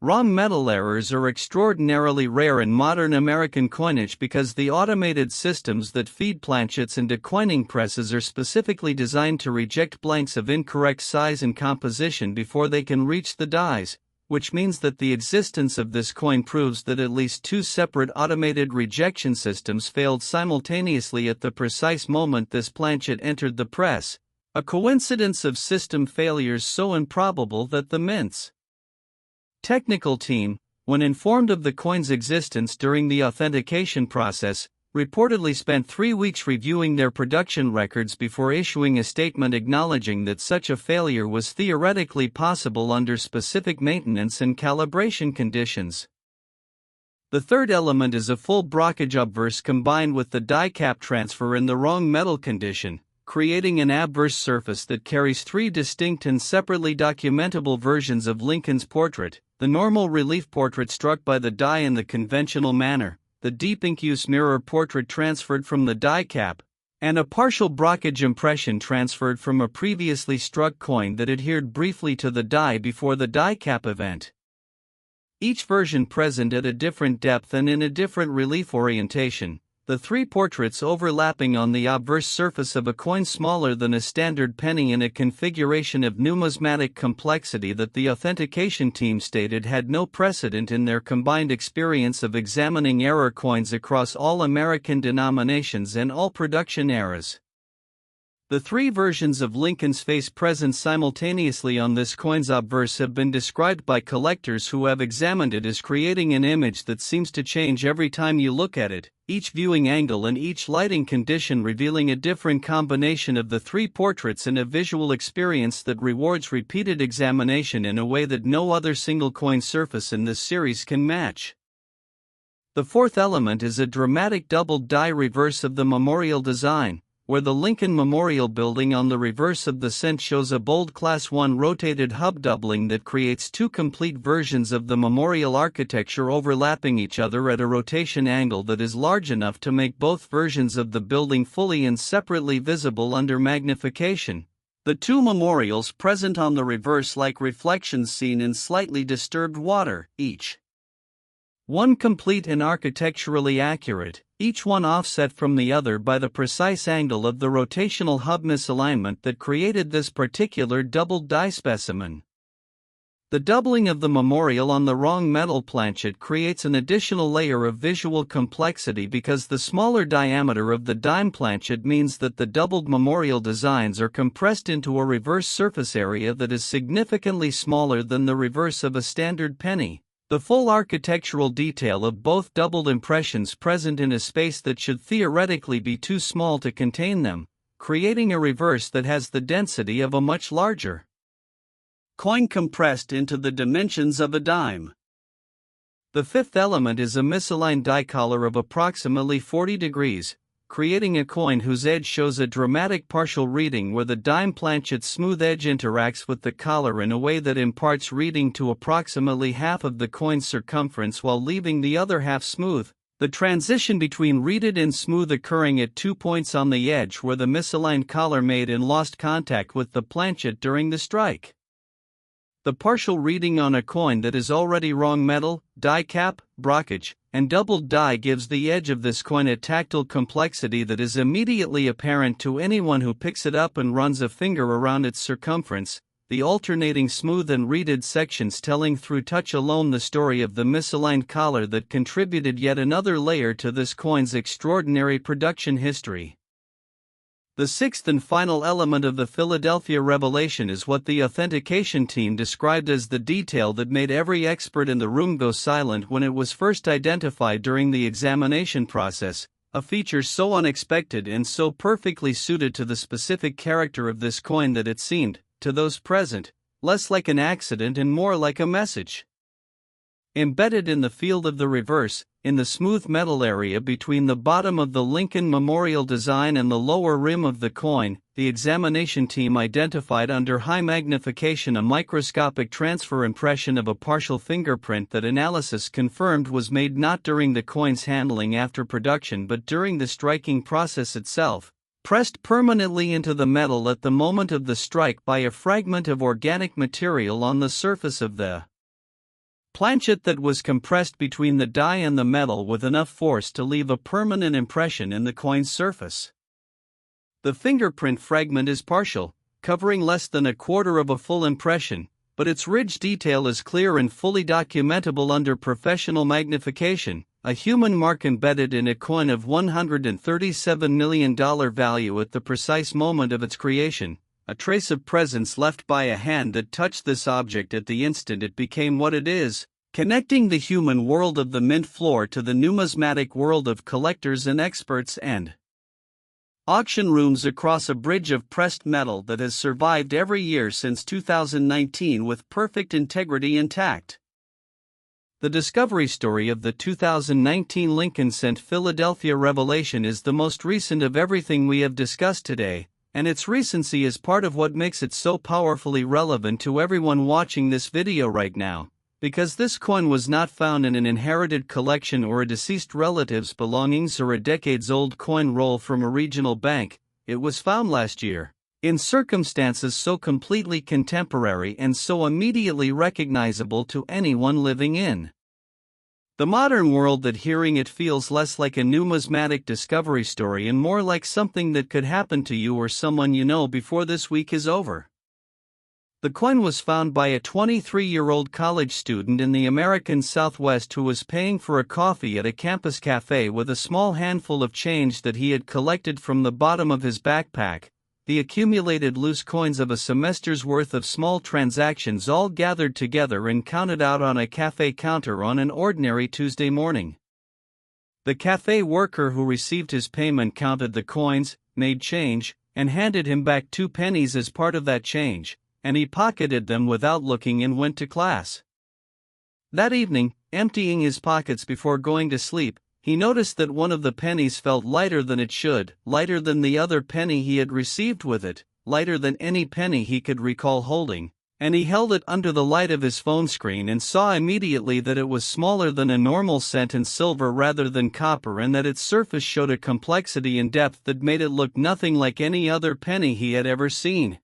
Speaker 1: Wrong metal errors are extraordinarily rare in modern American coinage because the automated systems that feed planchets into coining presses are specifically designed to reject blanks of incorrect size and composition before they can reach the dies, which means that the existence of this coin proves that at least two separate automated rejection systems failed simultaneously at the precise moment this planchet entered the press, a coincidence of system failures so improbable that the Mint's technical team, when informed of the coin's existence during the authentication process, reportedly spent 3 weeks reviewing their production records before issuing a statement acknowledging that such a failure was theoretically possible under specific maintenance and calibration conditions. The third element is a full brockage obverse combined with the die cap transfer in the wrong metal condition, creating an obverse surface that carries three distinct and separately documentable versions of Lincoln's portrait: the normal relief portrait struck by the die in the conventional manner, the deep ink-use mirror portrait transferred from the die cap, and a partial brockage impression transferred from a previously struck coin that adhered briefly to the die before the die cap event. Each version present at a different depth and in a different relief orientation, the three portraits overlapping on the obverse surface of a coin smaller than a standard penny in a configuration of numismatic complexity that the authentication team stated had no precedent in their combined experience of examining error coins across all American denominations and all production eras. The three versions of Lincoln's face present simultaneously on this coin's obverse have been described by collectors who have examined it as creating an image that seems to change every time you look at it, each viewing angle and each lighting condition revealing a different combination of the three portraits in a visual experience that rewards repeated examination in a way that no other single coin surface in this series can match. The fourth element is a dramatic doubled die reverse of the memorial design, where the Lincoln Memorial Building on the reverse of the cent shows a bold Class 1 rotated hub doubling that creates two complete versions of the memorial architecture overlapping each other at a rotation angle that is large enough to make both versions of the building fully and separately visible under magnification. The two memorials present on the reverse like reflections seen in slightly disturbed water, each one complete and architecturally accurate, each one offset from the other by the precise angle of the rotational hub misalignment that created this particular doubled die specimen. The doubling of the memorial on the wrong metal planchet creates an additional layer of visual complexity because the smaller diameter of the dime planchet means that the doubled memorial designs are compressed into a reverse surface area that is significantly smaller than the reverse of a standard penny. The full architectural detail of both doubled impressions present in a space that should theoretically be too small to contain them, creating a reverse that has the density of a much larger coin compressed into the dimensions of a dime. The fifth element is a misaligned die collar of approximately 40 degrees, creating a coin whose edge shows a dramatic partial reading where the dime planchet's smooth edge interacts with the collar in a way that imparts reading to approximately half of the coin's circumference while leaving the other half smooth, the transition between readed and smooth occurring at 2 points on the edge where the misaligned collar made and lost contact with the planchet during the strike. The partial reading on a coin that is already wrong metal, die cap, brockage, and doubled die gives the edge of this coin a tactile complexity that is immediately apparent to anyone who picks it up and runs a finger around its circumference, the alternating smooth and reeded sections telling through touch alone the story of the misaligned collar that contributed yet another layer to this coin's extraordinary production history. The sixth and final element of the Philadelphia revelation is what the authentication team described as the detail that made every expert in the room go silent when it was first identified during the examination process, A feature so unexpected and so perfectly suited to the specific character of this coin that it seemed, to those present, less like an accident and more like a message. Embedded in the field of the reverse, in the smooth metal area between the bottom of the Lincoln Memorial design and the lower rim of the coin, the examination team identified under high magnification a microscopic transfer impression of a partial fingerprint that analysis confirmed was made not during the coin's handling after production but during the striking process itself, pressed permanently into the metal at the moment of the strike by a fragment of organic material on the surface of the planchet that was compressed between the die and the metal with enough force to leave a permanent impression in the coin's surface. The fingerprint fragment is partial, covering less than a quarter of a full impression, but its ridge detail is clear and fully documentable under professional magnification, a human mark embedded in a coin of $137 million value at the precise moment of its creation, a trace of presence left by a hand that touched this object at the instant it became what it is, connecting the human world of the mint floor to the numismatic world of collectors and experts and auction rooms across a bridge of pressed metal that has survived every year since 2019 with perfect integrity intact. The discovery story of the 2019 Lincoln Cent Philadelphia revelation is the most recent of everything we have discussed today, and its recency is part of what makes it so powerfully relevant to everyone watching this video right now, because this coin was not found in an inherited collection or a deceased relative's belongings or a decades-old coin roll from a regional bank. It was found last year, in circumstances so completely contemporary and so immediately recognizable to anyone living in the modern world that hearing it feels less like a numismatic discovery story and more like something that could happen to you or someone you know before this week is over. The coin was found by a 23-year-old college student in the American Southwest who was paying for a coffee at a campus cafe with a small handful of change that he had collected from the bottom of his backpack, the accumulated loose coins of a semester's worth of small transactions all gathered together and counted out on a cafe counter on an ordinary Tuesday morning. The cafe worker who received his payment counted the coins, made change, and handed him back 2 pennies as part of that change, and he pocketed them without looking and went to class. That evening, emptying his pockets before going to sleep, he noticed that one of the pennies felt lighter than it should, lighter than the other penny he had received with it, lighter than any penny he could recall holding, and he held it under the light of his phone screen and saw immediately that it was smaller than a normal cent and silver rather than copper, and that its surface showed a complexity and depth that made it look nothing like any other penny he had ever seen.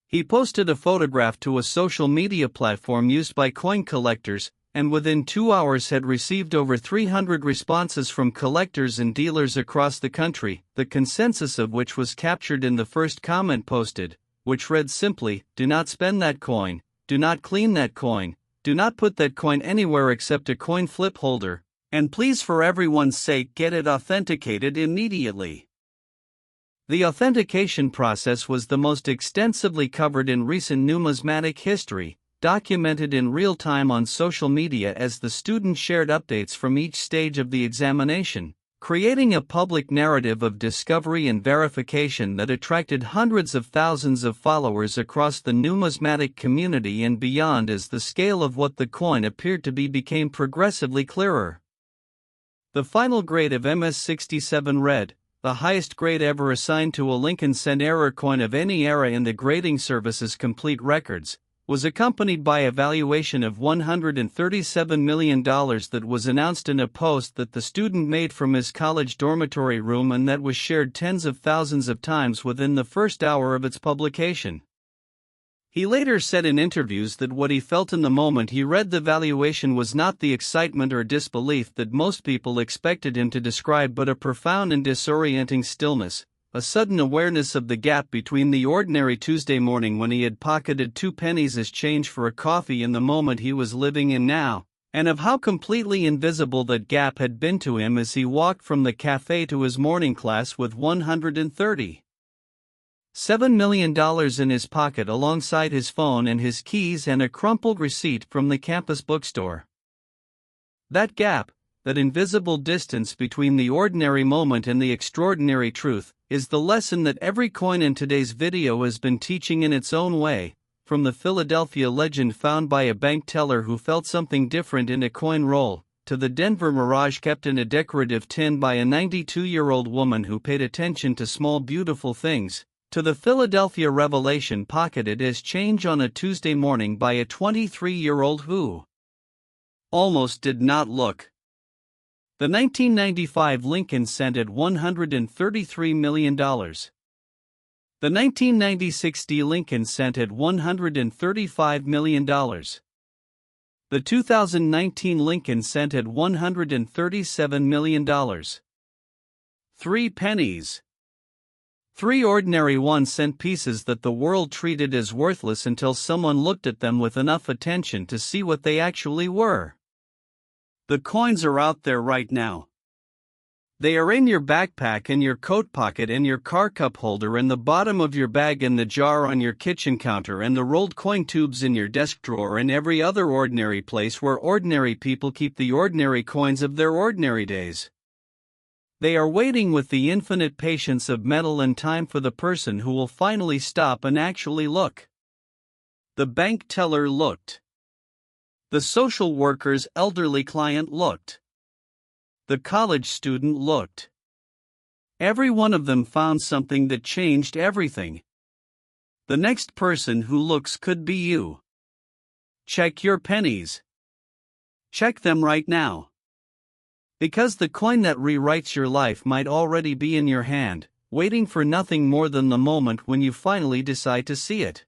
Speaker 1: He posted a photograph to a social media platform used by coin collectors, and within 2 hours had received over 300 responses from collectors and dealers across the country, the consensus of which was captured in the first comment posted, which read simply, "Do not spend that coin, do not clean that coin, do not put that coin anywhere except a coin flip holder, and please for everyone's sake get it authenticated immediately." The authentication process was the most extensively covered in recent numismatic history, documented in real time on social media as the students shared updates from each stage of the examination, creating a public narrative of discovery and verification that attracted hundreds of thousands of followers across the numismatic community and beyond as the scale of what the coin appeared to be became progressively clearer. The final grade of MS-67 read, the highest grade ever assigned to a Lincoln Cent error coin of any era in the grading service's complete records, was accompanied by a valuation of $137 million that was announced in a post that the student made from his college dormitory room and that was shared tens of thousands of times within the first hour of its publication. He later said in interviews that what he felt in the moment he read the valuation was not the excitement or disbelief that most people expected him to describe but a profound and disorienting stillness, a sudden awareness of the gap between the ordinary Tuesday morning when he had pocketed 2 pennies as change for a coffee and the moment he was living in now, and of how completely invisible that gap had been to him as he walked from the cafe to his morning class with $137 million in his pocket alongside his phone and his keys and a crumpled receipt from the campus bookstore. That gap, that invisible distance between the ordinary moment and the extraordinary truth, is the lesson that every coin in today's video has been teaching in its own way, from the Philadelphia legend found by a bank teller who felt something different in a coin roll, to the Denver mirage kept in a decorative tin by a 92-year-old woman who paid attention to small beautiful things, to the Philadelphia revelation pocketed as change on a Tuesday morning by a 23-year-old who almost did not look. The 1995 Lincoln cent at $133 million. The 1996 Lincoln cent at $135 million. The 2019 Lincoln cent at $137 million. 3 pennies. 3 ordinary 1-cent pieces that the world treated as worthless until someone looked at them with enough attention to see what they actually were. The coins are out there right now. They are in your backpack, in your coat pocket, in your car cup holder, in the bottom of your bag, in the jar on your kitchen counter, and the rolled coin tubes in your desk drawer, and every other ordinary place where ordinary people keep the ordinary coins of their ordinary days. They are waiting with the infinite patience of metal and time for the person who will finally stop and actually look. The bank teller looked. The social worker's elderly client looked. The college student looked. Every one of them found something that changed everything. The next person who looks could be you. Check your pennies. Check them right now. Because the coin that rewrites your life might already be in your hand, waiting for nothing more than the moment when you finally decide to see it.